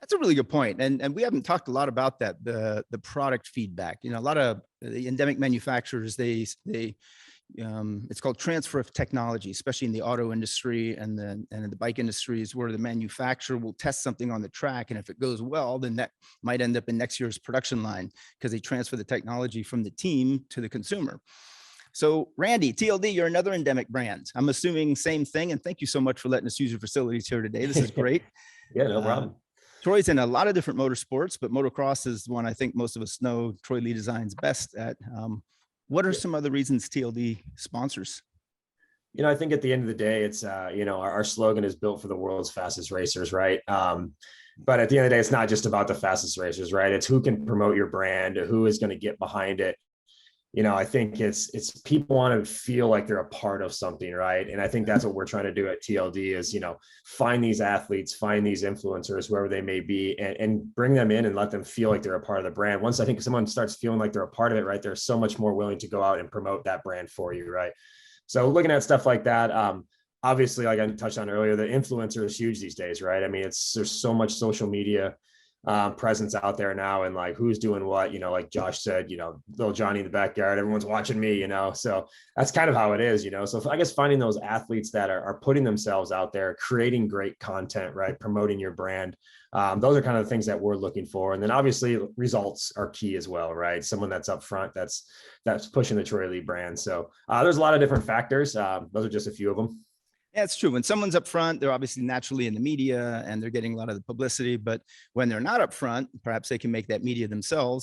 That's a really good point. And we haven't talked a lot about that, the product feedback. You know, a lot of the endemic manufacturers, it's called transfer of technology, especially in the auto industry and in the bike industries, where the manufacturer will test something on the track. And if it goes well, then that might end up in next year's production line because they transfer the technology from the team to the consumer. So Randy, TLD, you're another endemic brand. I'm assuming same thing. And thank you so much for letting us use your facilities here today. This is great. Yeah, no problem. Troy's in a lot of different motorsports, but motocross is one I think most of us know Troy Lee Design's best at. What are some other reasons TLD sponsors? I think at the end of the day, it's, our slogan is built for the world's fastest racers, right? But at the end of the day, it's not just about the fastest racers, right? It's who can promote your brand, who is going to get behind it. I think it's people want to feel like they're a part of something, right? And I think that's what we're trying to do at TLD is, find these athletes, find these influencers, whoever they may be, and bring them in and let them feel like they're a part of the brand. Once I think someone starts feeling like they're a part of it, right, they're so much more willing to go out and promote that brand for you, right? So looking at stuff like that, obviously, like I touched on earlier, the influencer is huge these days, right? I mean, there's so much social media presence out there now, and like who's doing what, like Josh said, little Johnny in the backyard, everyone's watching me, so that's kind of how it is, so I guess finding those athletes that are putting themselves out there, creating great content, right, promoting your brand, those are kind of the things that we're looking for. And then obviously results are key as well, right? Someone that's up front, that's pushing the Troy Lee brand. So there's a lot of different factors. Those are just a few of them. Yeah, it's true. When someone's up front, they're obviously naturally in the media and they're getting a lot of the publicity. But when they're not up front, perhaps they can make that media themselves.